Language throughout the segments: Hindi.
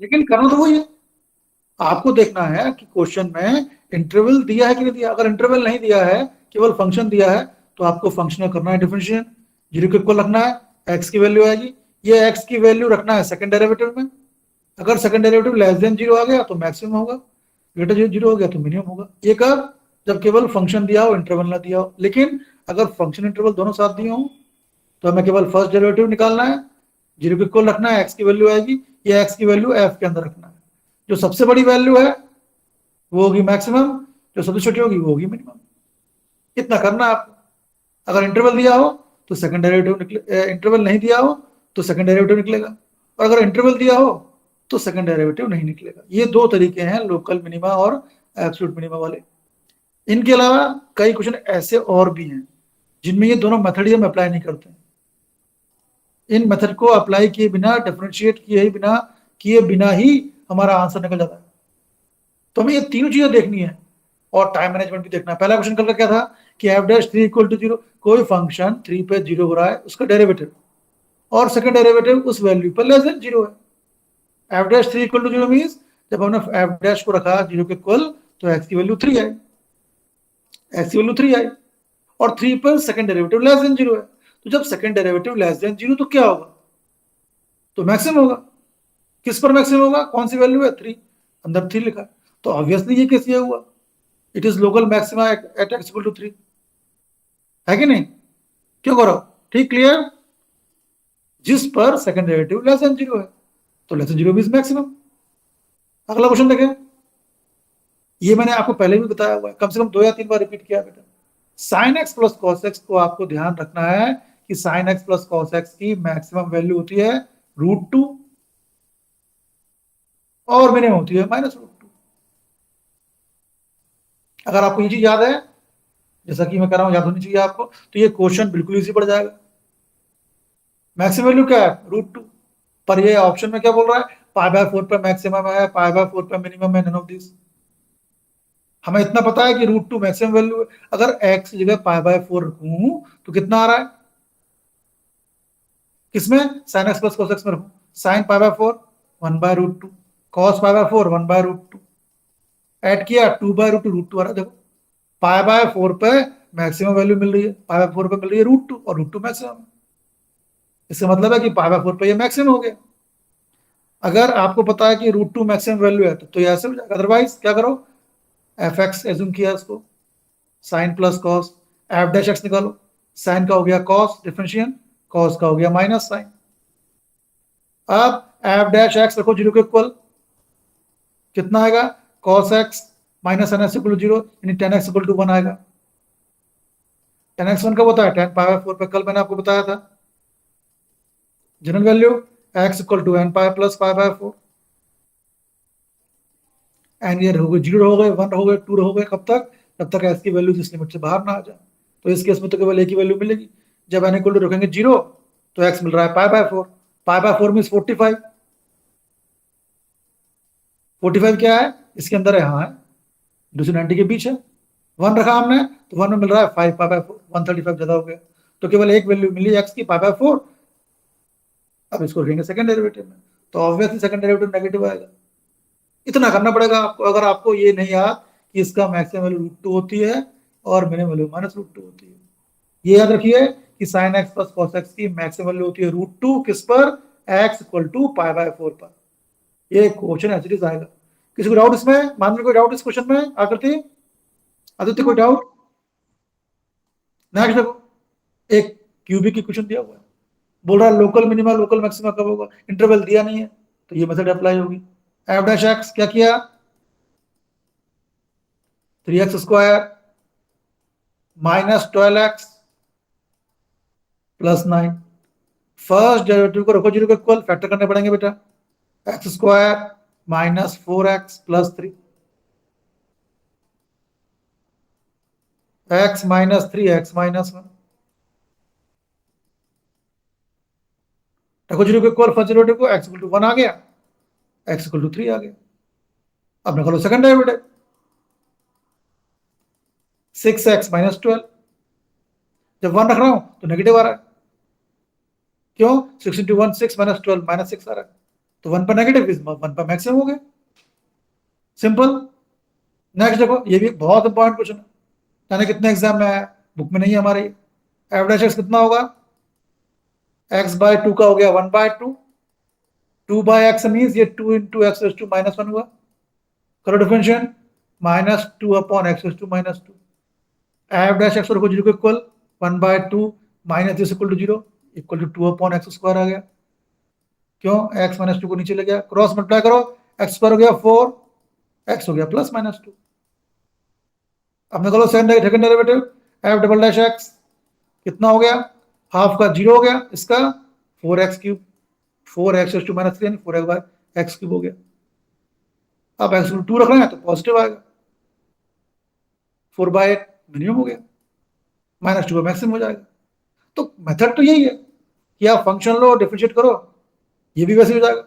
लेकिन करना तो वही है, आपको देखना है कि क्वेश्चन में इंटरवल दिया है कि नहीं दिया। अगर इंटरवल नहीं दिया है, केवल फंक्शन दिया है, तो आपको फंक्शन करना है डिफरेंशिएशन, जीरो के इक्वल रखना है, एक्स की वैल्यू आएगी, ये एक्स की वैल्यू रखना है सेकंड डेरिवेटिव में। अगर second derivative less than zero आ गया तो मैक्सिमम होगा, ग्रेटर जीरो जीरो हो गया तो मिनिमम होगा। ये कब? जब केवल फंक्शन दिया हो, इंटरवल ना दिया हो। लेकिन अगर फंक्शन इंटरवल दोनों साथ दिए हो, तो हमें केवल फर्स्ट डेरिवेटिव निकालना है, जीरो को इक्वल रखना है, एक्स की वैल्यू आएगी, ये एक्स की वैल्यू एफ के अंदर रखना है। जो सबसे बड़ी वैल्यू है वो होगी मैक्सिमम, जो सबसे छोटी होगी वो होगी मिनिमम। इतना करना है आपको। अगर इंटरवल दिया हो तो सेकंड डेरिवेटिव निकले, इंटरवल नहीं दिया हो तो सेकंड डेरिवेटिव निकलेगा, और अगर इंटरवल दिया हो तो सेकंड डेरिवेटिव नहीं निकलेगा। ये दो तरीके हैं लोकल मिनिमा और एब्सोल्यूट मिनिमा वाले। इनके अलावा कई क्वेश्चन ऐसे और भी हैं जिनमें ये दोनों मेथड ही हम अप्लाई नहीं करते। इन मेथड को अप्लाई किए बिना, डिफरेंशिएट किए बिना ही हमारा आंसर निकल जाता है। तो हमें ये तीनों चीजें देखनी है, और टाइम मैनेजमेंट भी देखना है। पहला क्वेश्चन कल का क्या था कि f dash three equal to zero, कोई फंक्शन थ्री पे जीरो हो रहा है, उसका डेरिवेटिव, और सेकंड डेरिवेटिव उस वैल्यू पर लेस देन जीरो है। F dash three equal to zero means जब हमने एफ डैश को रखा जीरो के इक्वल, तो एक्स की वैल्यू थ्री आई, एक्स की वैल्यू थ्री आई, और थ्री पर second derivative less than zero है। तो जब second derivative less than zero तो क्या होगा? तो मैक्सिमम होगा। किस पर मैक्सिमम होगा? कौन सी वैल्यू है? थ्री, अंदर थ्री लिखा है। तो ऑब्वियसली ये केस ये हुआ, it is local maxima at x equal to three, है कि नहीं? क्यों करो? ठीक, क्लियर? जिस पर second derivative less than zero है, तो less than zero means maximum. अगला क्वेश्चन देखें। ये मैंने आपको पहले भी बताया हुआ है, कम से कम 2 या 3 बार रिपीट किया बेटा। Sine x plus cos x को आपको ध्यान रखना है कि sine x plus cos x की मैक्सिमम वैल्यू होती है √2, और मिनिमम होती है -√2। अगर आपको ये चीज याद है, जैसा कि मैं कर रहा हूं, याद होनी चाहिए आपको, तो ये क्वेश्चन बिल्कुल इजी पड़ जाएगा। मैक्सिमम वैल्यू क्या है? √2। पर ये ऑप्शन में क्या बोल रहा है? π/4 पे मैक्सिमम है, π/4 पे मिनिमम है, नन ऑफ दिस। हमें इतना पता है कि √2 मैक्सिमम वैल्यू है। अगर x की जगह π/4 रखूं तो कितना आ रहा है? किसमें? sin x plus cos x में रखूं, sin π/4 1/√2, cos π/4 1/√2, ऐड किया 2/√2, √2 आ रहा है। देखो, π/4 पे मैक्सिमम वैल्यू मिल रही है, π/4 पे मिल रही है √2, और √2 मैक्सिमम है। इसका मतलब है कि π/4 पे ये मैक्सिमम हो गया। अगर आपको पता है कि √2 मैक्सिमम वैल्यू है तो ये ऐसे हो जाएगा। अदरवाइज क्या करो, एफ एक्स एज्यूम किया इसको, sine plus cos, f dash x निकालो, साइन का हो गया कॉस डिफरेंशियल, कॉस का हो गया माइनस साइन। अब एफ डैश एक्स रखो जीरो के इक्वल, कितना आएगा? Cos x minus ten x equal to zero, यानी ten x equal to one आएगा। टेन एक्स वन कब होता है? 10π/4 पे, कल मैंने आपको बताया था। General value x equal to n pi plus π/4, n ईयर हो गए, जीरो हो गए, वन हो गए, टू हो गए, कब तक? तब तक एस की वैल्यू जिस लिमिट से बाहर ना आ जाए। तो इस केस में तो केवल एक ही वैल्यू मिलेगी। जब एन इक्वल टू रखेंगे जीरो, तो एक्स मिल रहा है π/4, π/4 मीन 45। 45 क्या है? इसके अंदर है, हाँ है, 290 के बीच है। वन रखा हमने तो वन में मिल रहा है 5π/4, 135 ज्यादा हो गया। तो केवल एक वैल्यू मिली एक्स की, π/4। अब इसको रखेंगे सेकंड डेरिवेटिव में, तो ऑब्वियसली सेकंड डेरिवेटिव नेगेटिव आएगा। इतना करना पड़ेगा आपको। अगर आपको ये नहीं याद कि इसका मैक्सिमम वैल्यू √2 होती है और मिनिमम वैल्यू -√2 होती है। ये याद रखिए कि sine x plus cos x की मैक्सिमम वैल्यू होती है √2, किस पर? एक्स इक्वल टू π/4 पर। ये क्वेश्चन ऐसे ही आएगा। किसी को डाउट इसमें? मान में कोई डाउट इस क्वेश्चन में? आकृति, आदित्य, कोई डाउट? नेक्स्ट देखो, एक क्यूबिक इक्वेशन दिया हुआ है, बोल रहा है लोकल मिनिमा लोकल मैक्सिमा कब होगा? इंटरवल दिया नहीं है, तो ये मेथड अप्लाई होगी। एफ डैश एक्स क्या किया? 3x² -12x plus 9। First derivative को रखो जीरो के इक्वल, फैक्टर करने पड़ेंगे बेटा, x² -4x plus 3, x -3 x -1, रखो जीरो के इक्वल फर्स्ट डेरिवेटिव को, x इक्वल टू 1 आ गया, x इक्वल टू 3 आ गया। अब निकालो सेकंड डेरिवेटिव, 6x -12। जब 1 रख रहा हूं तो नेगेटिव आ रहा है, क्यों? 6 × 1 6 -12 -6 आ रहा है, तो 1 पर नेगेटिव, 1 पर मैक्सिमम हो गया, सिंपल। नेक्स्ट देखो, ये भी बहुत इंपॉर्टेंट क्वेश्चन है, जाने कितने एग्जाम में आया, बुक में नहीं है हमारे। एवरेज एक्स कितना होगा, एक्स बाय 2 का हो गया 1/2, 2 बाय एक्स मीन्स ये 2 इंटू एक्स टू -1 हुआ, करो differentiate, -2 upon x to -2, f dash x को 0 को equal 1/2 minus this equal to 0 equal to 2 upon x square आ गया। क्यों, एक्स -2 को नीचे ले गया, क्रॉस मल्टीप्लाई करो, एक्स स्क्वायर हो गया 4, एक्स हो गया प्लस -2। अब निकालो second derivative, F double dash x कितना हो गया, हाफ का 0 हो गया, इसका 4x3, 4x टू -3 यानी 4x बाय x³ हो गया। अब x को 2 रखना है तो पॉजिटिव आएगा, 4/8 मिनिमम हो गया, -2 का मैक्सिमम हो जाएगा। तो मेथड तो यही है कि आप फंक्शन लो, डिफरेंशिएट करो, ये भी वैसे हो जाएगा।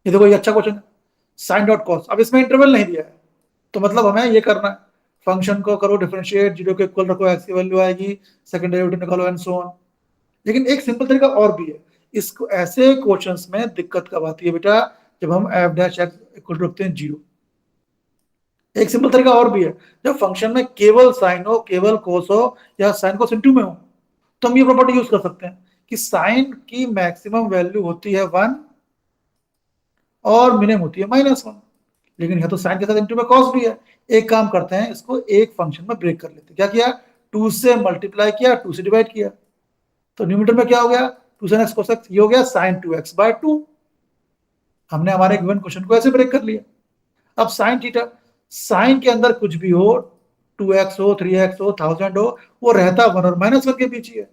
ये देखो, ये अच्छा क्वेश्चन है, साइन डॉट कॉस। अब इसमें इंटरवल नहीं दिया है, तो मतलब हमें ये करना है, फंक्शन को करो डिफरेंशिएट, 0 के इक्वल रखो, एक्स की वैल्यू आएगी, सेकंड डेरिवेटिव निकालो एंड सो ऑन। लेकिन एक सिंपल तरीका और भी है, इसको ऐसे क्वेश्चंस में दिक्कत कब आती है बेटा, जब हम एफ डैश एक्स इक्वल रखते हैं 0। एक सिंपल तरीका और भी है, जब फंक्शन में केवल साइन हो, केवल कोस हो, या साइन कोस इनटू में हो, तो हम ये प्रॉपर्टी यूज कर सकते हैं कि साइन की मैक्सिमम वैल्यू होती है 1 और मिनिमम होती है -1। लेकिन यह तो साइन के साथ इनटू में कॉस भी है। एक काम करते हैं, इसको एक फंक्शन में ब्रेक कर लेते हैं। क्या किया, 2 से मल्टीप्लाई किया, 2 से डिवाइड किया, तो न्यूमरेटर में क्या हो गया, 2 sin x cos x, ये हो गया sin 2x/2। हमने हमारे गिवन क्वेश्चन को ऐसे ब्रेक कर लिया। अब sin थीटा, साइन के अंदर कुछ भी हो, 2x हो, 3x हो, 1000 हो, वो रहता 1 और -1 के बीच ही है।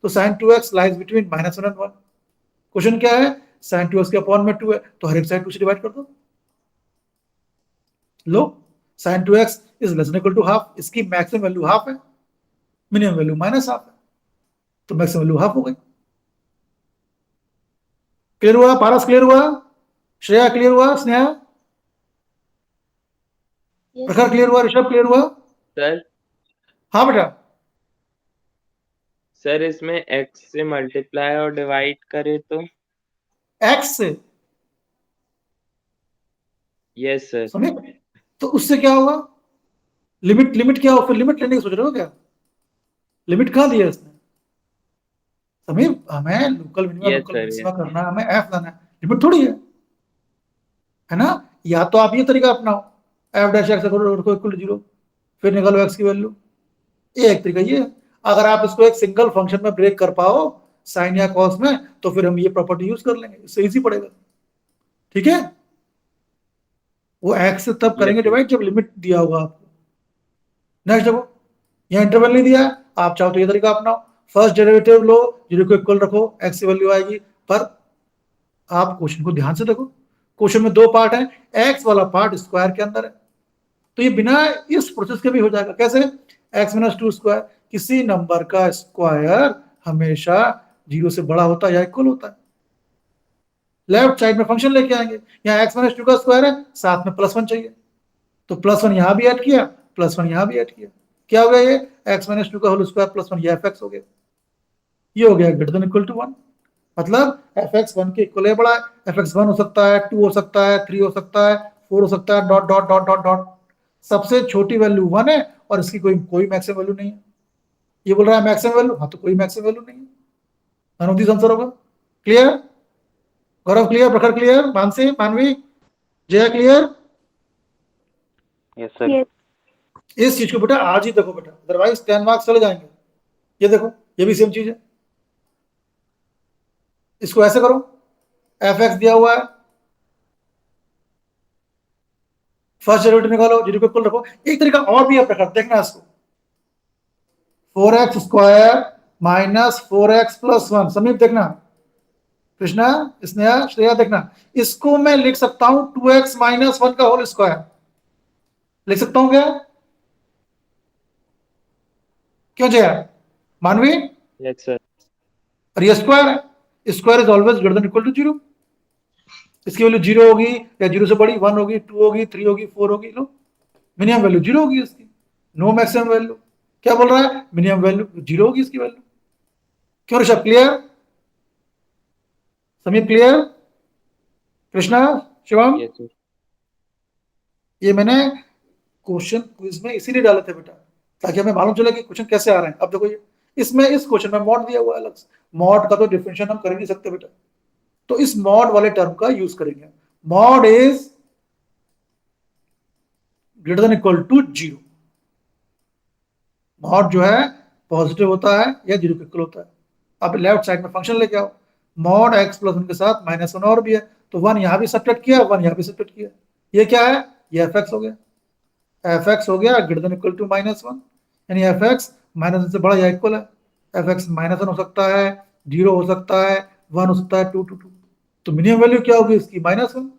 तो sin 2x lies between -1 and 1। Question क्या है, sin 2x के अपॉन में 2 है, तो हर एक साइड 2 से डिवाइड कर दो। लो, sin 2x is less than equal to half, इसकी मैक्सिमम वैल्यू हाफ है, मिनिमम वैल्यू -हाफ है, तो मैक्सिमम वैल्यू हाफ हो गई। क्लियर हुआ, पारस क्लियर हुआ, श्रेया क्लियर हुआ, स्नेहा, प्रखर क्लियर हुआ, ऋषभ क्लियर हुआ? सर हाँ बेटा। सर इसमें x से मल्टीप्लाई और डिवाइड करे तो? एक्स से, यस सर। समझे, तो उससे क्या होगा, लिमिट, लिमिट क्या हो, फिर लिमिट लेने की सोच रहे हो क्या, लिमिट कहाँ दिया है इसने, समीर हमें local minimum yes local sir, maxima yes. करना है, हमें एफ लाना है, लिमिट थोड़ी है ना। या तो आप ये तरीका अपनाओ, f dash x equal to 0, फिर निकालो एक्स की वैल्यू, ये एक तरीका ये है। अगर आप इसको एक सिंगल फंक्शन में ब्रेक कर पाओ साइन या कॉस में, तो फिर हम ये प्रॉपर्टी यूज कर लेंगे, इससे इजी पड़ेगा। ठीक है, वो एक्स से तब यस करेंगे सर। डिवाइड जब लिमिट दिया होगा आपको। नेक्स्ट देखो, यहाँ इंटरवल नहीं दिया, आप चाहो तो ये तरीका अपनाओ, फर्स्ट डेरिवेटिव लो, 0 को इक्वल रखो, एक्स की वैल्यू आएगी। पर आप क्वेश्चन को ध्यान से देखो, क्वेश्चन में 2 पार्ट है, एक्स वाला पार्ट स्क्वायर के अंदर है, तो ये बिना इस प्रोसेस के भी हो जाएगा। कैसे, x-2 स्क्वायर, किसी नंबर का स्क्वायर हमेशा 0 से बड़ा होता है या इक्वल होता है। लेफ्ट साइड में फंक्शन लेके आएंगे, यहाँ x-2 का स्क्वायर है, साथ में +1 चाहिए, तो +1 यहां भी ऐड किया, +1 यहां भी ऐड किया, क्या हो गया, ये x-2 का होल स्क्वायर +1, ये fx हो गया, ये हो गया ग्रेटर देन इक्वल टू 1। मतलब fx 1 के इक्वल है, बड़ा है, fx 1 हो सकता है, 2 हो सकता है, 3 हो सकता है, 4 हो सकता है, dot dot dot dot dot, सबसे छोटी वैल्यू 1 है और इसकी कोई कोई मैक्सिमम वैल्यू नहीं है। ये बोल रहा है मैक्सिमम वैल्यू, हाँ तो कोई मैक्सिमम वैल्यू नहीं है, नन ऑफ दिस आंसर होगा। क्लियर, गौरव क्लियर, प्रखर क्लियर, मानसी, मानवी, जया क्लियर? Yes sir. इस चीज को बेटा आज ही देखो बेटा, अदरवाइज 10 मार्क्स चले जाएंगे। ये देखो, ये भी सेम चीज है, इसको ऐसे करो, एफ एक्स दिया हुआ है, फर्स्ट डेरिवेटिव निकालो, 0 को इक्वल रखो। एक तरीका और भी है प्रखर, देखना इसको, 4x² -4x+1, समीप देखना, कृष्णा, स्नेहा, श्रेया देखना, इसको मैं लिख सकता हूं 2x - 1 का होल स्क्वायर, लिख सकता हूं क्या, क्यों जया, मानवी? Yes sir. और ये स्क्वायर है, square is always greater than equal to 0, इसकी वैल्यू 0 होगी या 0 से बड़ी, 1 होगी, 2 होगी, 3 होगी, 4 होगी, लो मिनिमम वैल्यू 0 होगी इसकी, नो मैक्सिमम वैल्यू। क्या बोल रहा है, मिनिमम वैल्यू 0 होगी इसकी वैल्यू। क्यों ऋषभ, क्लियर, समीप clear? Krishna, Shivam, yes sir. ये मैंने क्वेश्चन क्विज में इसीलिए डाले थे बेटा, ताकि हमें मालूम चले कि क्वेश्चन कैसे आ रहे हैं। अब देखो, ये इसमें इस क्वेश्चन में मॉड दिया हुआ है अलग से। मॉड का तो डिफरेंशिएशन हम कर ही नहीं सकते बेटा, तो इस मॉड वाले टर्म का यूज करेंगे। Mod is greater than equal to 0। Mod जो है पॉजिटिव होता है या 0 के इक्वल होता है। अब लेफ्ट साइड में फंक्शन लेके आओ। मॉड x प्लस 1 के साथ -1 और भी है, तो 1 यहां भी सब्ट्रैक्ट किया, 1 यहां भी सब्ट्रैक्ट किया। ये क्या है? ये fx हो गया। fx हो गया ग्रेटर देन इक्वल टू -1, यानी fx -1 से बड़ा या इक्वल है। fx -1 हो सकता है, 0 हो सकता है, 1 हो सकता है, 2 2 2। तो मिनिमम वैल्यू क्या होगी इसकी? -1,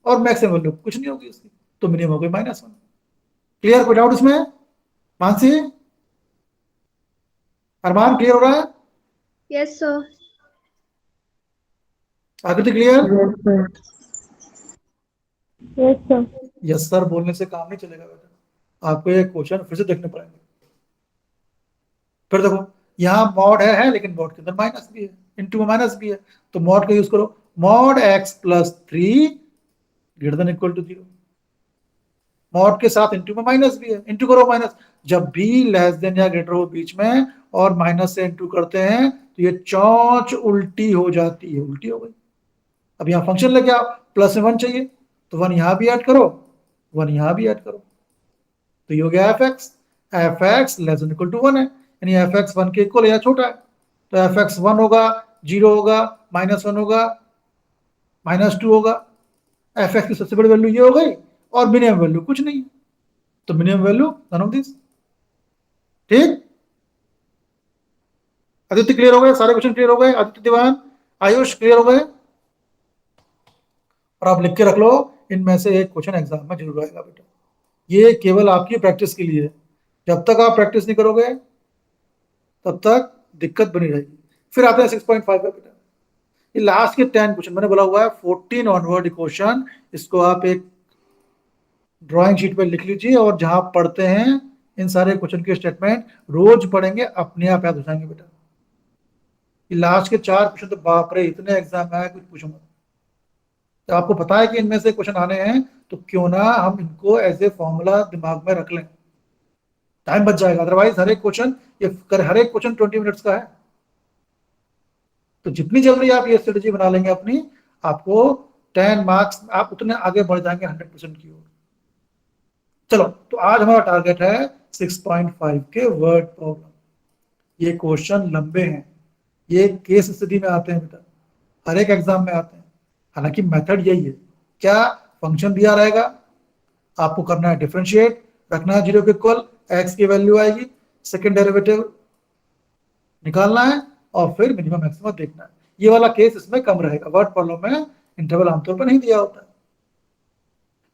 और मैक्सिमम वैल्यू कुछ नहीं होगी इसकी, तो मिनिमम हो गई -1। क्लियर? कोई डाउट इसमें? मानसी, अरमान, क्लियर हो रहा है? Yes sir. Akriti, clear? Yes sir. Yes sir बोलने से काम नहीं चलेगा बेटा, आपको ये क्वेश्चन फिर से देखने पड़ेंगे। फिर देखो, यहाँ मॉड है लेकिन मॉड के अंदर माइनस भी है, इंटू में माइनस भी है, तो मॉड का यूज करो। Mod x plus 3 greater than equal to 0। Mod के साथ इंटू में माइनस भी है, इंटू करो माइनस। जब भी लेस देन या ग्रेटर हो बीच में और माइनस से इंटू करते हैं तो ये चौंच उल्टी हो जाती है, उल्टी हो गई। अब यहाँ फंक्शन लेके आओ, प्लस में 1 चाहिए, तो 1 यहां भी ऐड करो, 1 यहां भी ऐड करो, तो ये हो गया f x less than equal to 1 है, यानी एफ एक्स 1 के इक्वल या छोटा है। तो एफ एक्स 1 होगा, 0 होगा, -1 होगा, -2 होगा। एफ एक्स की सबसे बड़ी वैल्यू ये हो गई, और मिनिमम वैल्यू कुछ नहीं है, तो minimum value none of this. ठीक? आदित्य क्लियर हो गए? सारे क्वेश्चन क्लियर हो गए? आदित्य, दीवान, आयुष क्लियर हो गए? और आप लिख के रख लो, इनमें से एक क्वेश्चन एग्जाम में जरूर आएगा बेटा। ये केवल आपकी प्रैक्टिस के लिए है। जब तक आप प्रैक्टिस नहीं करोगे तब तक दिक्कत बनी रहेगी। फिर आते हैं 6.5 पे बेटा। ये लास्ट के 10 क्वेश्चन मैंने बोला हुआ है 14 ऑनवर्ड क्वेश्चन, इसको आप एक ड्राइंग शीट पे लिख लीजिए, और जहां पढ़ते हैं इन सारे क्वेश्चन के स्टेटमेंट रोज पढ़ेंगे, अपने आप याद हो जाएंगे बेटा। ये लास्ट के 4 क्वेश्चन तो बाप रे, इतने एग्जाम में आए कुछ पूछो मत। तो आपको पता है कि इनमें से क्वेश्चन आने हैं, तो क्यों ना हम इनको एज ए फॉर्मूला दिमाग में रख लें, टाइम बच जाएगा। अदरवाइज हर एक क्वेश्चन, हर एक क्वेश्चन 20 मिनट्स का है। तो जितनी जल्दी आप ये स्ट्रेटेजी बना लेंगे अपनी, आपको 10 मार्क्स, आप उतने आगे बढ़ जाएंगे 100% की ओर। चलो, तो आज हमारा टारगेट है 6.5 के वर्ड प्रॉब्लम। ये क्वेश्चन लंबे हैं, ये केस स्टडी में आते हैं बेटा, हर एक एग्जाम में आते हैं। हालांकि मेथड यही है, क्या फंक्शन दिया रहेगा, आपको करना है डिफरेंशिएट, रखना है 0 के इक्वल, एक्स की वैल्यू आएगी, सेकेंड डेरिवेटिव निकालना है, और फिर मिनिमम मैक्सिमम देखना है। ये वाला केस इसमें कम रहेगा, वर्ड प्रॉब्लम में इंटरवल आमतौर पर नहीं दिया होता है।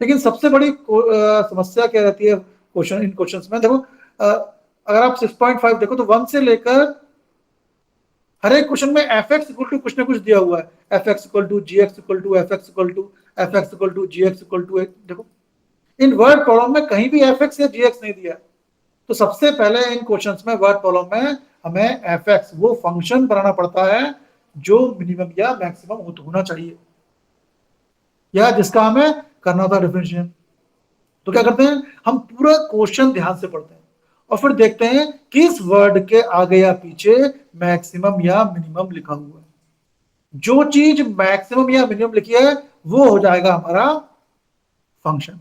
लेकिन सबसे बड़ी समस्या क्या रहती है क्वेश्चन, इन क्वेश्चंस में देखो, अगर आप 6.5 देखो तो 1 से लेकर हर एक क्वेश्चन में एफ एक्स इक्वल टू कुछ ना कुछ दिया हुआ है। F x equal to g x equal to f x equal to f x equal to g x equal to. देखो, इन वर्ड प्रॉब्लम में कहीं भी एफ एक्स या जी एक्स नहीं दिया। तो सबसे पहले इन क्वेश्चंस में, वर्ड प्रॉब्लम में, हमें एफ एक्स वो फंक्शन बनाना पड़ता है जो मिनिमम या मैक्सिमम होना चाहिए, या जिसका हमें करना होता है डिफरेंशिएशन। तो क्या करते हैं, हम पूरा क्वेश्चन ध्यान से पढ़ते हैं, और फिर देखते हैं किस वर्ड के आगे या पीछे मैक्सिमम या मिनिमम लिखा हुआ है। जो चीज मैक्सिमम या मिनिमम लिखी है वो हो जाएगा हमारा फंक्शन,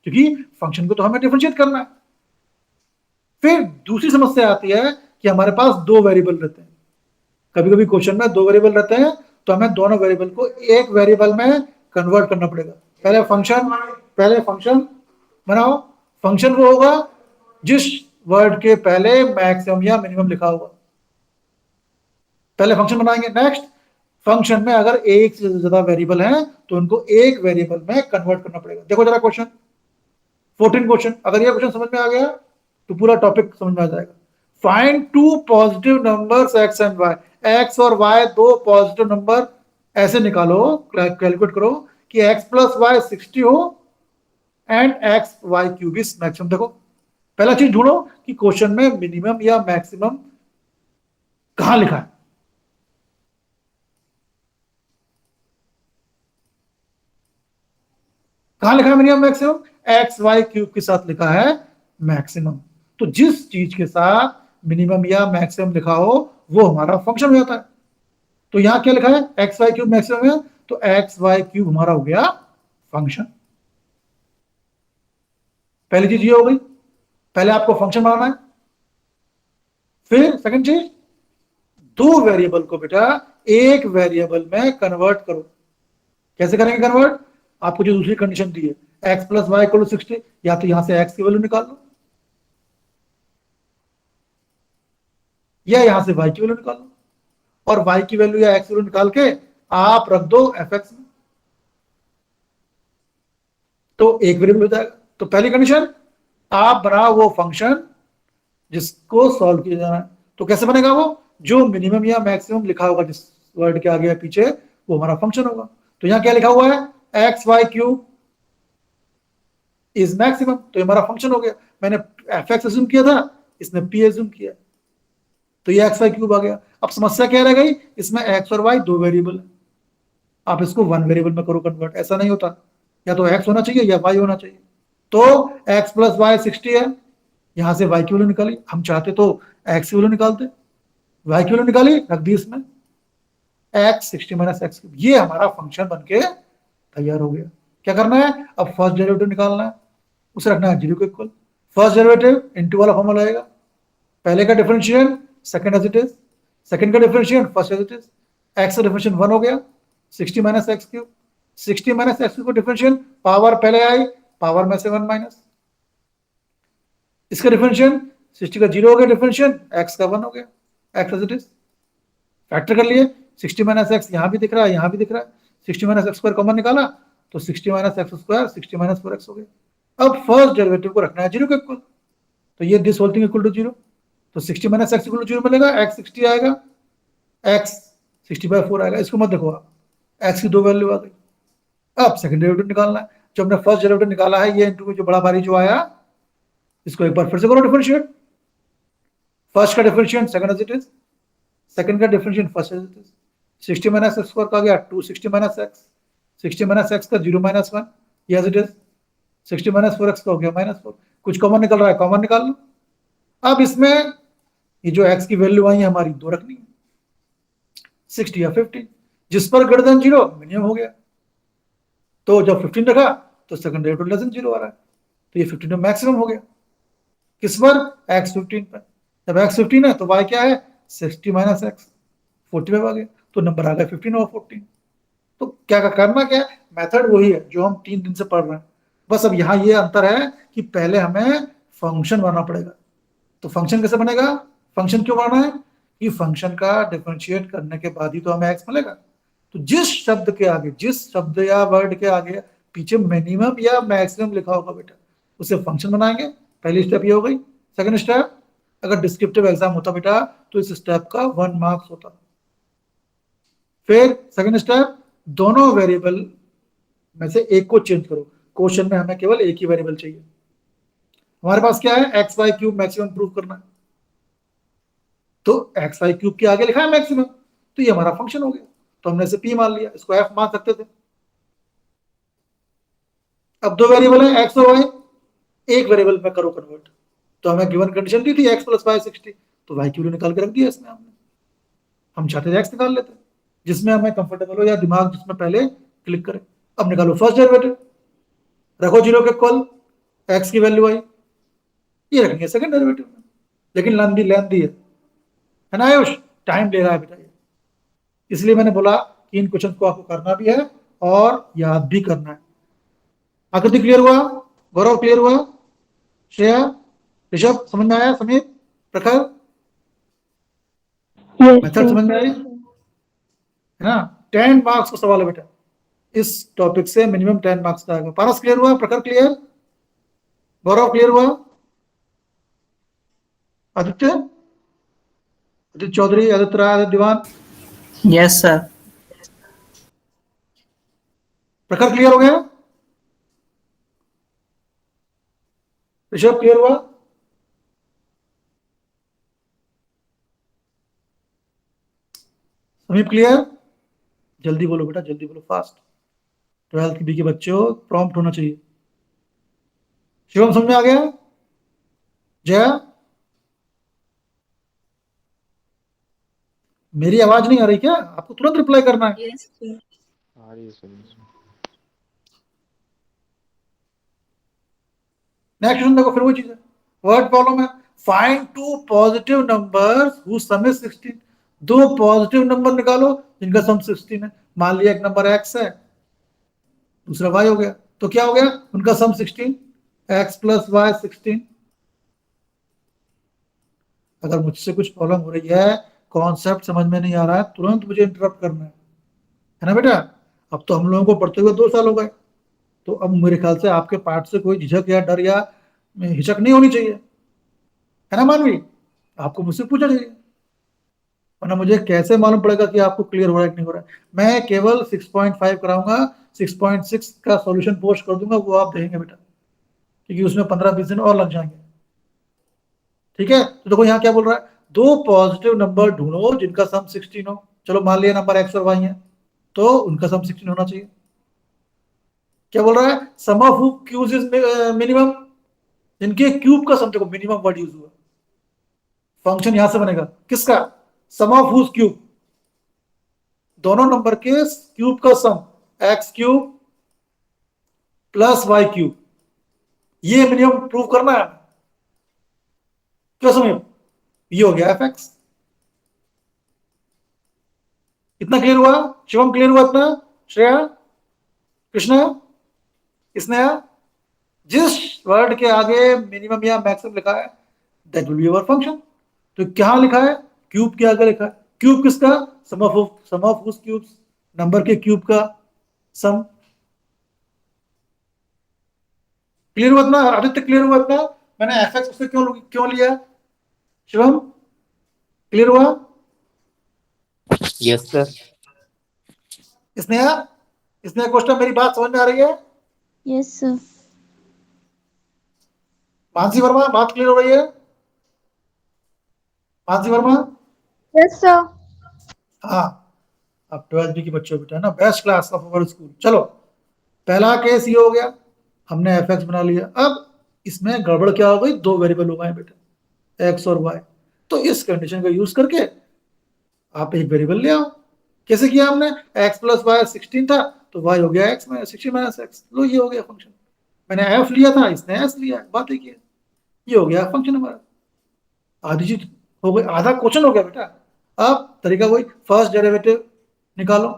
क्योंकि फंक्शन को तो हमें डिफरेंशिएट करना है। फिर दूसरी समस्या आती है कि हमारे पास 2 वेरिएबल रहते हैं। कभी कभी क्वेश्चन में 2 वेरिएबल रहते हैं, तो हमें दोनों वेरिएबल को एक वेरिएबल में कन्वर्ट करना पड़ेगा। पहले फंक्शन बनाओ। फंक्शन वो होगा जिस वर्ड के पहले मैक्सिमम या मिनिमम लिखा होगा, पहले फंक्शन बनाएंगे। नेक्स्ट, फंक्शन में अगर एक से ज्यादा वेरिएबल हैं तो उनको एक वेरिएबल में कन्वर्ट करना पड़ेगा। देखो जरा क्वेश्चन 14 क्वेश्चन, अगर ये क्वेश्चन समझ में आ गया तो पूरा टॉपिक समझ में आ जाएगा। Find 2 positive numbers x and y. X और वाई 2 पॉजिटिव नंबर ऐसे निकालो, कैलकुलेट करो कि एक्स प्लस वाई 60 हो and x y cube is maximum. देखो, पहला चीज ढूंढो कि क्वेश्चन में मिनिमम या मैक्सिमम कहां लिखा है। कहां लिखा है minimum maximum? X y cube के साथ लिखा है मैक्सिमम। तो जिस चीज के साथ मिनिमम या मैक्सिमम लिखा हो वो हमारा फंक्शन हो जाता है। तो यहां क्या लिखा है? एक्स वाई क्यूब मैक्सिमम है, तो एक्स वाई क्यूब हमारा हो गया फंक्शन। पहली चीज ये हो गई, पहले आपको फंक्शन बनाना है। फिर सेकंड चीज, दो वेरिएबल को बेटा एक वेरिएबल में कन्वर्ट करो। कैसे करेंगे कन्वर्ट? आपको जो दूसरी कंडीशन दी है x plus y equal to 60, या तो यहां से एक्स की वैल्यू निकाल लो या यहां से वाई की वैल्यू निकाल लो, और वाई की वैल्यू या एक्स की वैल्यू निकाल के आप रख दो एफ एक्स में, तो एक वेरिएबल हो जाएगा। तो पहली कंडीशन, आप बनाओ वो फंक्शन जिसको सॉल्व किया जाना है। तो कैसे बनेगा वो? जो मिनिमम या मैक्सिमम लिखा होगा जिस वर्ड के आगे या पीछे, वो हमारा फंक्शन होगा। तो यहां क्या लिखा हुआ है? X y cube is maximum, तो ये हमारा फंक्शन हो गया। मैंने एफ एक्स एज्यूम किया था, इसने पी एज्यूम किया, तो ये एक्स वाई क्यूब आ गया। अब समस्या क्या रह गई? इसमें एक्स और वाई दो वेरिएबल है, आप इसको वन वेरिएबल में करो कन्वर्ट। ऐसा नहीं होता, या तो एक्स होना चाहिए या वाई होना चाहिए। तो एक्स प्लस वाई 60 है, यहां से वाई की वैल्यू निकाली, हम चाहते तो एक्स की वैल्यू निकालते, वाई की वैल्यू निकाली रख दी इसमें, एक्स 60 माइनस एक्स क्यूब, ये हमारा फंक्शन बनके तैयार हो गया। क्या करना है? अब फर्स्ट डेरिवेटिव निकालना है, उसे रखना है जीरो के इक्वल। फर्स्ट डेरिवेटिव इनटू वाला फॉर्मूला आएगा, पहले का differential second as it is, second का differential first as it is. X का डिफरेंशियल 1 हो गया, 60 minus x cube, 60 minus x cube का डिफरेंशियल, पावर पहले आई, पावर में से 1 माइनस, इसका डिफरेंशियल 60 का 0 हो गया, डिफरेंशियल एक्स का 1 हो गया, x as it is. Factor कर लिए, 60 माइनस एक्स यहां भी दिख रहा है, यहां भी दिख रहा है, 60 माइनस एक्स स्क्वायर कॉमन निकाला तो 60 minus x square 60 minus 4x हो गया। अब फर्स्ट डेरिवेटिव को रखना है जीरो के इक्वल, तो ये this whole thing equal to zero, तो 60 minus x equal to zero मिलेगा, एक्स 60 आएगा, एक्स 60/4 आएगा। इसको मत देखो आप, एक्स की दो वैल्यू आ गई। अब सेकंड डेरिवेटिव निकालना है, जो हमने फर्स्ट डेरिवेटिव निकाला है ये इंटू जो बड़ा भारी जो आया, इसको एक बार फिर से करो डिफरेंशिएट, फर्स्ट का differentiate second as it is, second का differentiate first as it is. 60 minus x square का गया 260 माइनस एक्स, 60 माइनस एक्स का 0 माइनस 1 ये as it is, 60 minus 4x का हो गया -4, कुछ कॉमन निकल रहा है कॉमन निकाल लो। अब इसमें ये जो x की वैल्यू आई है हमारी दो रखनी है, 60 या 15, जिस पर ग्रेटर देन 0 मिनिमम हो गया। तो जब 15 रखा तो सेकंड डेरिवेटिव लेस देन 0 आ रहा है, तो ये 15 में मैक्सिमम हो गया। किस पर? x 15 पर। जब x 15 है तो y क्या है? 60 माइनस एक्स 45 आ गया, तो नंबर आ गया 15 और 14। तो क्या करना क्या है? मेथड वही है जो हम 3 दिन से पढ़ रहे हैं, बस अब यहाँ ये अंतर है कि पहले हमें फंक्शन बनाना पड़ेगा। तो फंक्शन कैसे बनेगा? फंक्शन क्यों बनाना है? कि फंक्शन का डिफरेंशिएट करने के बाद ही तो हमें एक्स मिलेगा। तो जिस शब्द के आगे, जिस शब्द या वर्ड के आगे पीछे मिनिमम या मैक्सिमम लिखा होगा बेटा, उसे फंक्शन बनाएंगे। पहली स्टेप ये हो गई। सेकंड स्टेप, अगर डिस्क्रिप्टिव एग्जाम होता बेटा तो इस स्टेप का 1 मार्क्स होता। फिर सेकंड स्टेप, दोनों वेरिएबल में से एक को चेंज करो। क्वेश्चन में हमें केवल एक ही वेरिएबल चाहिए, हमारे पास क्या है? X y cube maximum prove करना है, तो एक्स वाई क्यूब के आगे लिखा है मैक्सिमम, तो ये हमारा फंक्शन हो गया। तो हमने इसे पी मान लिया, इसको एफ मान सकते थे। अब दो वेरिएबल है एक्स और वाई, एक वेरिएबल में करो कन्वर्ट। तो हमें गिवन कंडीशन दी थी एक्स प्लस वाई 60, तो वाई की वैल्यू निकाल के रख दिया इसमें हमने। हम चाहते थे एक्स निकाल लेते, जिसमें हमें कंफर्टेबल हो या दिमाग जिसमें पहले क्लिक करे। अब निकालो फर्स्ट डेरिवेटिव, रखो जीरो के इक्वल, एक्स की वैल्यू आई, ये रखेंगे सेकंड डेरिवेटिव में, लेकिन लेंदी है ना आयुष? टाइम ले रहा है बेटा ये, इसलिए मैंने बोला कि इन क्वेश्चन को आपको करना भी है और याद भी करना है। आकृति क्लियर हुआ? गौरव क्लियर हुआ? श्रेया, ऋषभ समझ में आया? समीर, प्रखर, मेथड समझ में आई है ना? 10 मार्क्स का सवाल है बेटा, इस टॉपिक से मिनिमम 10 मार्क्स का आएगा। पारस क्लियर हुआ? प्रखर क्लियर? गौरव क्लियर हुआ? आदित्य, आदित्य चौधरी, आदित्य राय, आदित्य दीवान, यस सर। प्रखर क्लियर हो गया? ऋषभ क्लियर हुआ? समीप क्लियर? जल्दी बोलो बेटा, जल्दी बोलो, फास्ट। 12th की बी के बच्चे हो, प्रॉम्प्ट होना चाहिए। शिवम समझ में आ गया? जया, मेरी आवाज नहीं आ रही क्या? आपको तुरंत रिप्लाई करना है। Yes, sir. आ रही है सर इसमें। नेक्स्ट देखो, फिर वही चीज है, वर्ड प्रॉब्लम है। Find two positive numbers whose sum is 16। दो पॉजिटिव नंबर निकालो जिनका सम 16 है। मान लिया एक नंबर x है, दूसरा y हो गया, तो क्या हो गया? उनका सम 16, x प्लस वाई 16। अगर मुझसे कुछ प्रॉब्लम हो रही है, कॉन्सेप्ट समझ में नहीं आ रहा है, तुरंत मुझे इंटरप्ट करना है ना बेटा? अब तो हम लोगों को पढ़ते हुए 2 साल हो गए, तो अब मेरे ख्याल से आपके पार्ट से कोई झिझक या डर या हिचक नहीं होनी चाहिए, है ना मानवी? आपको मुझसे पूछना चाहिए, वरना मुझे कैसे मालूम पड़ेगा कि आपको क्लियर हो रहा है कि नहीं हो रहा है। मैं केवल 6.5 कराऊंगा, 6.6 का सॉल्यूशन पोस्ट कर दूंगा, वो आप देखेंगे बेटा, क्योंकि उसमें 15-20 दिन और लग जाएंगे। ठीक है, तो देखो यहाँ क्या बोल रहा है, दो पॉजिटिव नंबर ढूंढो जिनका सम 16 हो। चलो मान लिया नंबर एक्स और वाई है, तो उनका सम 16 होना चाहिए। क्या बोल रहा है? Sum of cubes is minimum, इनके क्यूब का सम, देखो मिनिमम वर्ड यूज हुआ, फंक्शन यहां से बनेगा किसका? सम ऑफ हुज क्यूब, दोनों नंबर के क्यूब का sum, x cube plus y cube, ये मिनिमम प्रूव करना है। क्या समझ? ये हो गया एफ एक्स। इतना क्लियर हुआ? शिवम क्लियर हुआ इतना? श्रेया, कृष्णा, स्नेहा, जिस वर्ड के आगे मिनिमम या मैक्सिमम लिखा है that will be our function. तो क्या लिखा है? क्यूब के आगे लिखा है। क्यूब किसका? सम ऑफ उस क्यूब्स, नंबर के क्यूब का सम। क्लियर हुआ इतना? आदित्य क्लियर हुआ इतना? मैंने एफ एक्स उससे क्यों क्यों लिया? शिवम क्लियर हुआ? Yes sir. Sneha, Sneha question, मेरी बात समझ में आ रही है? Yes, sir. मानसी वर्मा, बात क्लियर हो रही है? Mansi Verma, Yes, sir. हाँ। अब 12th बी की बच्चों बेटा है ना, best class of our school. चलो, पहला केस ये हो गया, हमने एफ एक्स बना लिया। अब इसमें गड़बड़ क्या हो गई? दो वेरिएबल हो गए बेटा, एक्स और वाई। तो इस कंडीशन का यूज करके आप एक वेरिएबल ले आओ। कैसे किया हमने? एक्स प्लस वाई 16 था, तो वाई हो गया एक्स माइनस 16 माइनस एक्स, लो ये हो गया फंक्शन। मैंने एफ लिया था, इसने एस लिया, बात एक ही है। ये हो गया फंक्शन हमारा, आधी चीज हो गई, आधा क्वेश्चन हो गया बेटा। अब तरीका वही, फर्स्ट डेरिवेटिव निकालो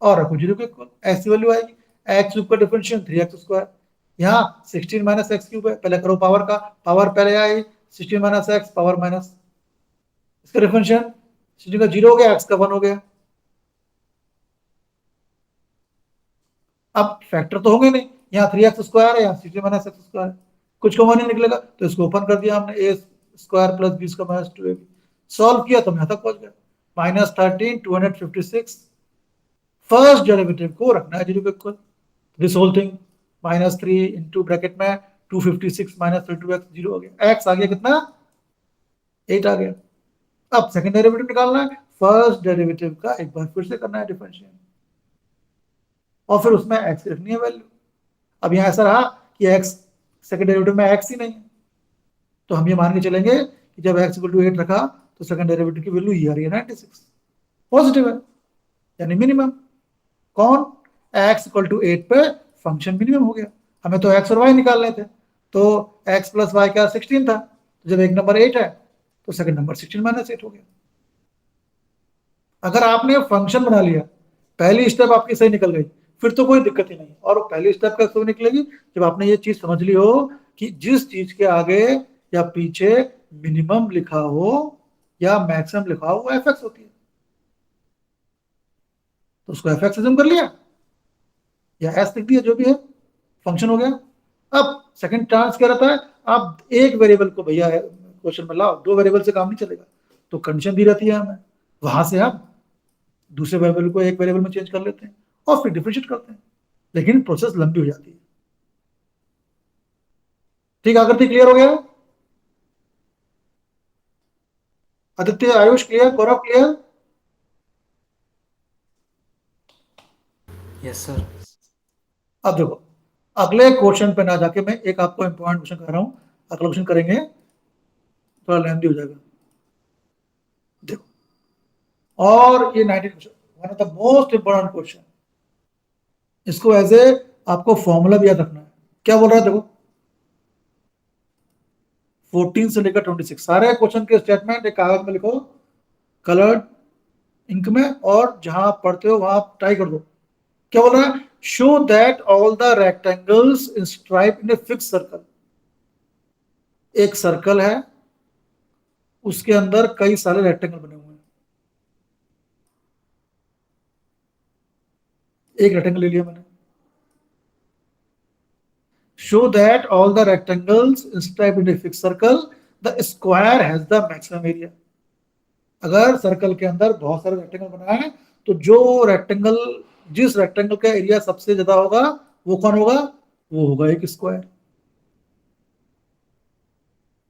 और रखो जीरो के इक्वल, ऐसी वैल्यू आएगी। एक्स क्यूब का डिफरेंशियल 3x स्क्वायर, यहाँ 16 माइनस एक्स क्यूब है, पहले करो पावर का, पावर पहले आई 16 माइनस एक्स पावर माइनस, इसका डिफरेंशियल 16 का 0 हो गया, एक्स का 1 हो गया। अब फैक्टर तो होंगे नहीं, यहाँ 3x स्क्वायर है, यहाँ 16 माइनस एक्स स्क्वायर है, कुछ कॉमन नहीं निकलेगा, तो इसको ओपन कर दिया हमने, A square plus B square minus 2ab। Solve किया तो हम यहाँ तक पहुंच गए, -13 256। फर्स्ट डेरिवेटिव को रखना है जीरो के equal, this whole thing -3 into bracket में 256 माइनस 32x, 0 हो गया, x आ गया कितना? 8 आ गया। अब सेकंड डेरिवेटिव निकालना है, फर्स्ट डेरिवेटिव का एक बार फिर से करना है डिफरेंशियल, और फिर उसमें x रखनी है वैल्यू। अब यहाँ ऐसा रहा कि x सेकंड डेरिवेटिव में x ही नहीं है, तो हम ये मान के चलेंगे कि जब x इक्वल टू 8 रखा तो सेकंड डेरिवेटिव की वैल्यू ये आ रही है 96, पॉजिटिव है, यानी मिनिमम। कौन? x इक्वल टू 8 पे फंक्शन मिनिमम हो गया। हमें तो x और y निकालने थे, तो x प्लस वाई क्या 16 था, तो जब एक नंबर 8 है तो सेकंड नंबर 16 माइनस 8 हो गया। अगर आपने फंक्शन बना लिया, पहली स्टेप आपकी सही निकल गई, फिर तो कोई दिक्कत ही नहीं। और पहली स्टेप कब सही निकलेगी? जब आपने ये चीज समझ ली हो कि जिस चीज के आगे या पीछे मिनिमम लिखा हो या मैक्सिमम लिखा हो वो एफ एक्स होती है, तो उसको एफ एक्स कर लिया या एस लिख दिया, जो भी है, फंक्शन हो गया। अब सेकंड चांस क्या रहता है? आप एक वेरिएबल को भैया क्वेश्चन में लाओ, दो वेरिएबल से काम नहीं चलेगा, तो कंडीशन दी रहती है हमें, वहां से आप दूसरे वेरिएबल को एक वेरिएबल में चेंज कर लेते हैं और फिर डिफरेंशिएट करते हैं, लेकिन प्रोसेस लंबी हो जाती है। ठीक, आकृति क्लियर हो गया? आदित्य, आयुष क्लियर? गौरव क्लियर? Yes sir. अब देखो, अगले क्वेश्चन पे ना जाके मैं एक आपको इंपॉर्टेंट क्वेश्चन कर रहा हूं, अगला क्वेश्चन करेंगे, थोड़ा लेंथी हो जाएगा। देखो, और ये 19 question, one of the most important question, इसको एज ए आपको फॉर्मूला भी याद रखना है। क्या बोल रहा है देखो, 14 से लेकर 26 सारे क्वेश्चन के स्टेटमेंट एक कागज में लिखो, कलर्ड इंक में, और जहां आप पढ़ते हो वहां आप ट्राई कर दो। क्या बोल रहा है, show that all the rectangles inscribe in a fix circle. एक सर्कल है, उसके अंदर कई सारे रेक्टेंगल बने हुए हैं। एक रेक्टेंगल ले लिया मैंने। Show that all the rectangles inscribe in a fix circle, the square has the maximum area. अगर सर्कल के अंदर बहुत सारे रेक्टेंगल बनाए हैं, तो जो रेक्टेंगल, जिस रेक्टेंगल का एरिया सबसे ज्यादा होगा वो कौन होगा, वो होगा एक स्क्वायर।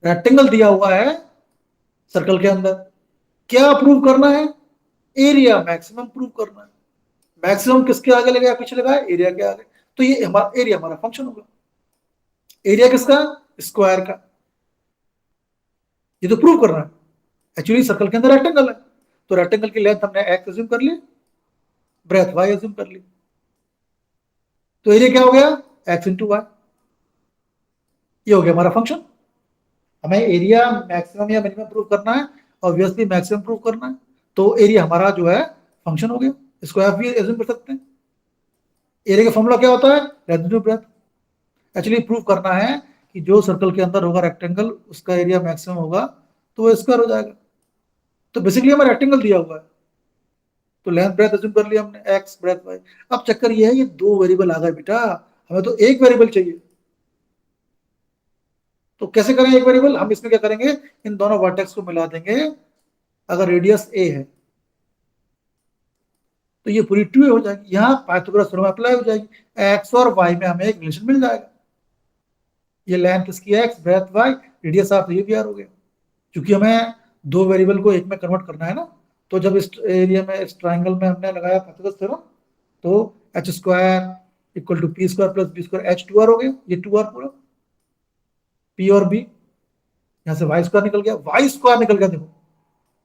रेक्टेंगल दिया हुआ है सर्कल के अंदर, क्या प्रूव करना है, एरिया मैक्सिमम प्रूव करना है। मैक्सिमम किसके आगे लगाया, पीछे लगाया, एरिया के आगे। तो ये हमारा एरिया, हमारा फंक्शन होगा। एरिया किसका, स्क्वायर का। ये तो प्रूव करना है। एक्चुअली सर्कल के अंदर रेक्टेंगल है, तो रेक्टेंगल की लेंथ हमने एक्स अज्यूम कर ली, ब्रेथ वाई अज्यूम कर ली, तो एरिया क्या हो गया, एक्स इंटू वाई। ये हो गया हमारा फंक्शन। हमें एरिया मैक्सिमम या मिनिमम प्रूव करना है, ऑब्वियसली मैक्सिमम प्रूव करना है, तो एरिया हमारा जो है फंक्शन हो गया। इसको आप भी एज्यूम कर सकते हैं। एरिया का फॉर्मूला क्या होता है, length into breadth. Actually prove करना है कि जो सर्कल के अंदर होगा रेक्टेंगल, उसका एरिया मैक्सिमम होगा, तो वो स्क्वायर हो जाएगा। तो बेसिकली हमें रेक्टेंगल दिया हुआ है, तो लेंथ ब्रेथ अज्यूम कर लिया हमने, एक्स ब्रेथ वाई। अब चक्कर ये है, ये दो वेरिएबल आ गए बेटा, हमें तो एक वेरिएबल चाहिए। तो कैसे करें एक वेरिएबल, हम इसमें क्या करेंगे, इन दोनों वर्टेक्स को मिला देंगे। अगर रेडियस ए है तो ये पूरी 2a हो जाएगी, यहाँ पाइथागोरस थ्योरम अप्लाई हो जाएगी, एक्स और वाई में हमें एक रिलेशन मिल जाएगा। ये लेंथ इसकी x, breadth y, radius of ये भी आर हो गया। क्योंकि हमें दो वेरिएबल को एक में कन्वर्ट करना है ना, तो जब इस एरिया में, इस ट्राइंगल में हमने लगाया पाइथागोरस थ्योरम, तो h square equal to p square plus B square, h 2r हो गया, ये 2r पूरा, पी और बी, यहां से वाई स्क्वायर निकल गया, वाई स्क्वायर निकल गया। देखो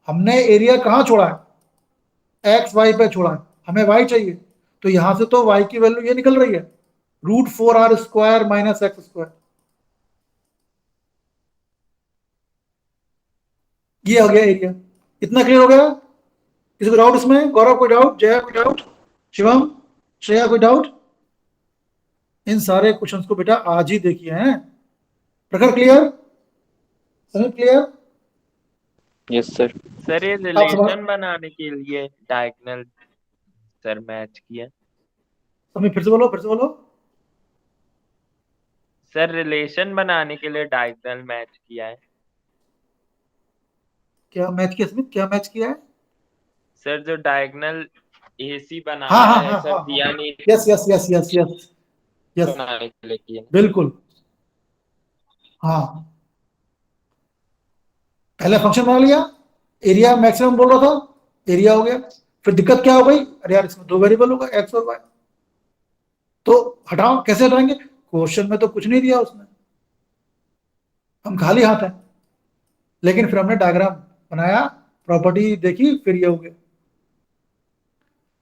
हमने एरिया कहां छोड़ा है, एक्स वाई पे छोड़ा है, हमें वाई चाहिए, तो यहां से तो वाई की वैल्यू ये निकल रही है, √4r square minus x square. ये हो गया एरिया। इतना क्लियर हो गया, किसी को डाउट इसमें, गौरव कोई डाउट, जया कोई डाउट, शिवम, श्रेया कोई डाउट। इन सारे क्वेश्चंस को बेटा आज ही देखिए हैं। प्रखर क्लियर, समीप क्लियर। Yes sir. सर ये रिलेशन बनाने के लिए डायगोनल सर मैच किया। समीप फिर से बोलो, फिर से बोलो। सर रिलेशन बनाने के लिए डायगोनल मैच किया है। क्या मैच किया समीप, क्या मैच किया है। सर जो डायगोनल एसी हाँ बनाना हाँ है हाँ सर, हाँ दिया हाँ, नहीं yes yes yes yes yes yes, बनाने के लिए किया। बिल्कुल। हाँ, पहले फंक्शन बना लिया, एरिया मैक्सिमम बोल रहा था, एरिया हो गया। फिर दिक्कत क्या हो गई, अरे यार इसमें दो वेरिएबल होगा, एक्स और वाई, तो हटाओ, कैसे हटाएंगे, क्वेश्चन में तो कुछ नहीं दिया उसने, हम खाली हाथ हैं। लेकिन फिर हमने डायग्राम बनाया, प्रॉपर्टी देखी, फिर ये हो गया।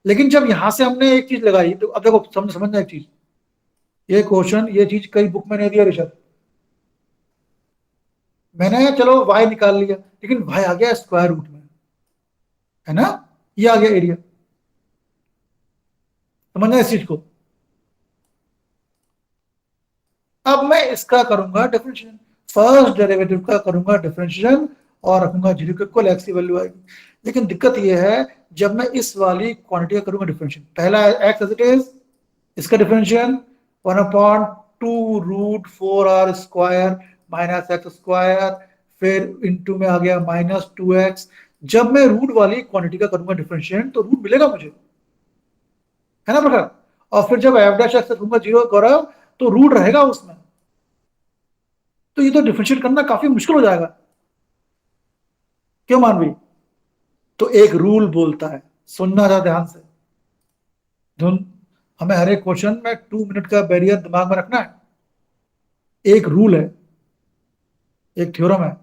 लेकिन जब यहां से हमने एक चीज लगाई, तो अब देखो समझना एक चीज, ये क्वेश्चन, ये चीज कई बुक में नहीं दिया ऋषभ। मैंने चलो y निकाल लिया, लेकिन y आ गया स्क्वायर रूट में, है ना, ये आ गया एरिया। समझना इस चीज को। अब मैं इसका करूंगा डिफरेंशिएशन, फर्स्ट डेरिवेटिव का करूंगा डिफरेंशिएशन, और रखूंगा 0 के इक्वल, एक्स की वैल्यू आएगी। लेकिन दिक्कत ये है, जब मैं इस वाली क्वांटिटी का करूंगा डिफरेंशिएशन, पहला एक्स एज इट इज, इसका differentiation 1/2 √4r square minus x square, फिर इनटू में आ गया -2x। जब मैं रूट वाली क्वांटिटी का करूंगा डिफरेंशिएशन, तो रूट मिलेगा मुझे, है ना प्रकार। और फिर जब एफ डैश एक्स रखूंगा 0 गौरव, तो रूट रहेगा उसमें, तो ये तो डिफरेंशिएट करना काफी मुश्किल हो जाएगा। क्यों मानवी, तो एक रूल बोलता है, सुनना जरा ध्यान से, धुन, हमें हर एक क्वेश्चन में 2 मिनट का बैरियर दिमाग में रखना है। एक रूल है, एक थ्योरम है,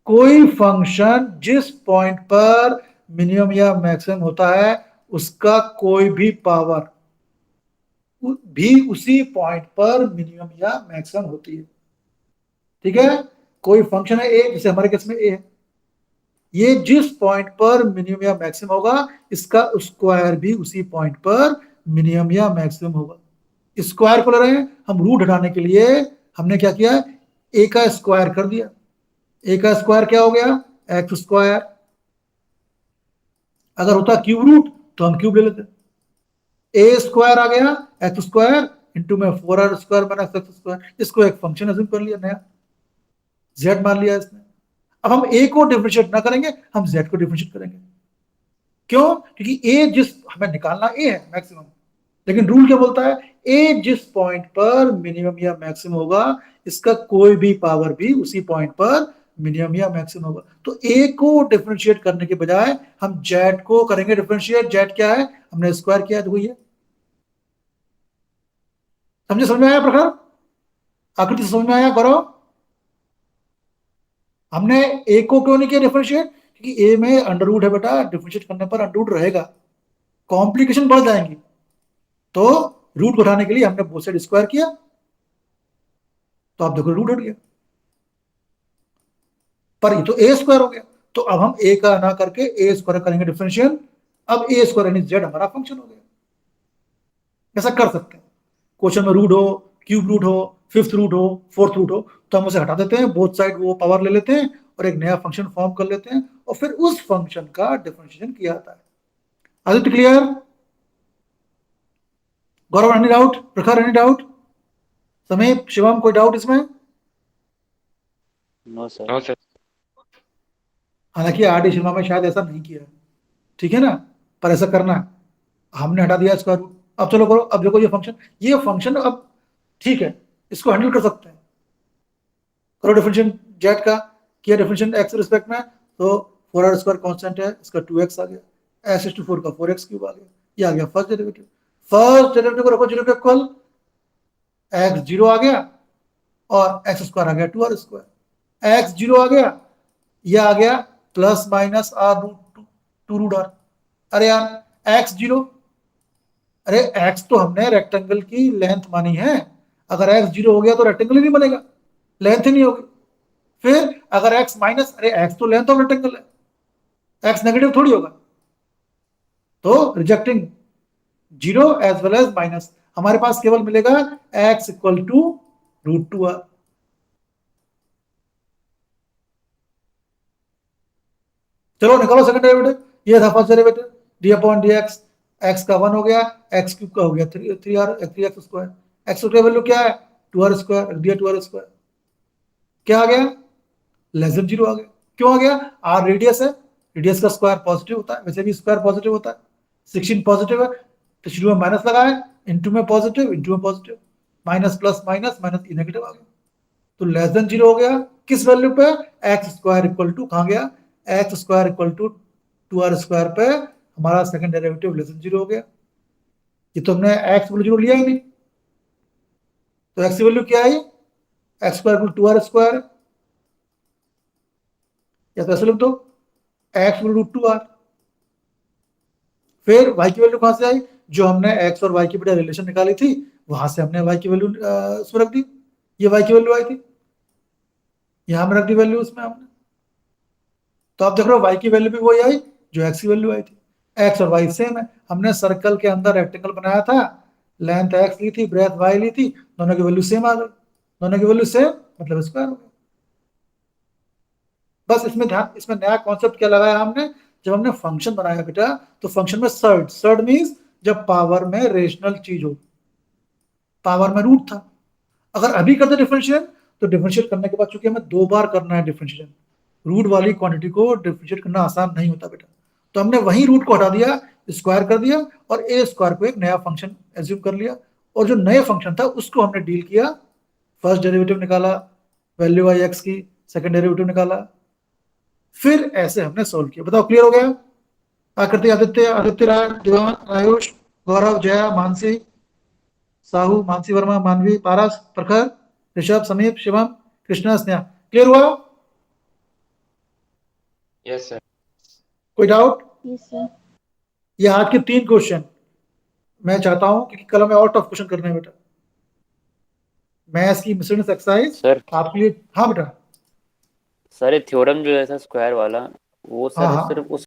कोई फंक्शन जिस पॉइंट पर मिनिमम या मैक्सिमम होता है उसका कोई भी पावर भी उसी पॉइंट पर मिनिमम या मैक्सिमम होती है। ठीक है, कोई फंक्शन है ए, जैसे हमारे केस में ए है, ये जिस पॉइंट पर मिनिमम या मैक्सिमम होगा इसका स्क्वायर भी उसी पॉइंट पर मिनिमम या मैक्सिमम होगा। स्क्वायर को ले रहे हैं हम, रूट हटाने के लिए हमने क्या किया, ए का स्क्वायर कर दिया। ए का स्क्वायर क्या हो गया, एक्स स्क्वायर। अगर होता क्यूब रूट तो हम क्यूब ले लेते। ए स्क्वायर आ गया, एक्स स्क्वायर इंटू में 4r square minus x square. इसको एक फंक्शन अज्यूम कर लिया नया, z मान लिया इसने। अब हम ए को डिफरेंशिएट ना करेंगे, हम z को डिफरेंशिएट करेंगे। क्यों, क्योंकि ए जिस हमें निकालना ए है मैक्सिमम, लेकिन रूल क्या बोलता है, ए जिस पॉइंट पर मिनिमम या मैक्सिमम होगा इसका कोई भी पावर भी उसी पॉइंट पर मिनिमम या मैक्सिमम होगा। तो ए को डिफरेंशिएट करने के बजाय हम जेड को करेंगे डिफरेंशिएट। जेड क्या है, हमने स्क्वायर किया, देखो ये समझ में आया प्रखर, आकृति समझ में आया करो। हमने ए को क्यों नहीं किया डिफरेंशिएट, क्योंकि ए में अंडर रूट है बेटा, डिफरेंशिएट करने पर अंडर रूट रहेगा, कॉम्प्लिकेशन बढ़ जाएंगी। तो रूट उठाने के लिए हमने बोथ साइड स्क्वायर किया, तो आप देखो रूट हट गया, पर ये तो ए स्क्वायर हो गया। तो अब हम ए का ना करके ए स्क्वायर करेंगे डिफरेंशियल। अब ए स्क्वायर यानी जेड हमारा फंक्शन हो गया। ऐसा कर सकते हैं, क्वेश्चन में रूट हो, क्यूब रूट हो, फिफ्थ रूट हो, फोर्थ रूट हो, तो हम उसे हटा देते हैं, बोथ साइड वो पावर ले लेते हैं और एक नया फंक्शन फॉर्म कर लेते हैं और फिर उस फंक्शन का डिफरेंशिएशन किया जाता है। Aditya clear, Gaurav any doubt, Prakhar any doubt, Sameep Shivam कोई डाउट इसमें? No sir. No sir. हालांकि आर डी शर्मा में शायद ऐसा नहीं किया है, ठीक है ना, पर ऐसा करना है। हमने हटा दिया स्क्वायर रूट। अब चलो करो, अब देखो ये फंक्शन अब ठीक है, इसको हैंडल कर सकते हैं। करो डिफरेंशिएशन जेड का, किया डिफरेंशिएशन एक्स रिस्पेक्ट में, तो 4r स्क्वायर कांस्टेंट है, इसका 2x आ गया, x⁴ का 4x क्यूब आ गया, ये आ गया फर्स्ट डेरिवेटिव। फर्स्ट डेरिवेटिव को रखो 0 के इक्वल, x 0 आ गया और एक्स स्क्वायर आ गया 2r स्क्वायर। x 0 आ गया, ये आ गया plus minus r root 2 root r। अरे यार x 0, अरे x तो हमने रेक्टेंगल की लेंथ मानी है, अगर x 0 हो गया तो रेक्टेंगल ही नहीं बनेगा, लेंथ ही नहीं होगी। फिर अगर x माइनस, अरे x तो लेंथ ऑफ रेक्टेंगल है, x नेगेटिव थोड़ी होगा, तो rejecting 0 as well as minus, हमारे पास केवल मिलेगा x equal to root 2r। चलो निकालो सेकंड डेरिवेटिव, ये था first derivative, D upon D x, x का 1 हो गया, एक्स क्यूब का हो गया 3x स्क्वायर, एक्स की वैल्यू क्या है 2r स्क्वायर, रख दिया 2r स्क्वायर, क्या आ गया लेस देन 0 आ गया। क्यों आ गया, आर रेडियस है, रेडियस का स्क्वायर पॉजिटिव होता है, वैसे भी स्क्वायर पॉजिटिव होता है, 16 पॉजिटिव है तो शुरू में माइनस लगाए, इंटू में पॉजिटिव, इंटू में positive, minus plus minus minus ई नेगेटिव आ गया, तो लेस देन 0 हो गया। किस वैल्यू पे, एक्स स्क्वायर इक्वल टू कहां गया, x square equal to 2r square पे हमारा सेकंड डेरिवेटिव लेस देन 0 हो गया। ये तो हमने एक्स वैल्यू 0 लिया ही नहीं, तो एक्स की वैल्यू क्या आई, x square equal 2r square, या तो ऐसे लिख दो एक्स रूट 2r। फिर y की वैल्यू कहां से आई, जो हमने x और y की बेटा रिलेशन निकाली थी वहां से हमने y की वैल्यू उसमें रख दी, ये y की वैल्यू आई थी, यहां में रख दी वैल्यू उसमें हमने। तो आप देख रहे हो y की वैल्यू भी वही आई जो x की वैल्यू आई थी, x और y सेम है। हमने सर्कल के अंदर रेक्टेंगल बनाया था, लेंथ x ली थी, ब्रेथ y ली थी, दोनों की वैल्यू सेम आ गई, दोनों की वैल्यू सेम मतलब स्क्वायर हो गया। बस इसमें नया कॉन्सेप्ट क्या लगाया हमने, जब हमने फंक्शन बनाया बेटा तो फंक्शन में सर्ड मींस जब पावर में रेशनल चीज हो, पावर में रूट था। अगर अभी करते डिफरेंशिएट तो डिफरेंशिएट करने के बाद चूंकि हमें 2 बार करना है डिफरेंशिएशन, रूट वाली क्वांटिटी को डिफरेंशिएट करना आसान नहीं होता बेटा, तो हमने वही रूट को हटा दिया, स्क्वायर कर दिया और ए स्क्वायर को एक नया फंक्शन एज्यूम कर लिया, और जो नए फंक्शन था उसको हमने डील किया, फर्स्ट डेरिवेटिव निकाला, वैल्यू आई एक्स की, सेकंड डेरिवेटिव निकाला, फिर ऐसे हमने सोल्व किया। बताओ क्लियर हो गया? आकृति, आदित्य, आदित्य राय, देवान, आयुष, गौरव, जया, मानसी, साहू, मानसी वर्मा, मानवी, पारस, प्रखर, ऋषभ, समीप, शिवम, कृष्णा, स्नेहा। क्लियर हुआ? Yes sir. कोई डाउट? Yes, sir. ये आज के 3 क्वेश्चन मैं चाहता हूं कि कल में और टफ क्वेश्चन करने हैं बेटा। मैथ्स की मिसलेनियस एक्सरसाइज सर आपके लिए। हाँ बेटा। सर ये थ्योरम जो है सर स्क्वायर वाला वो हाँ सर हाँ सिर्फ उस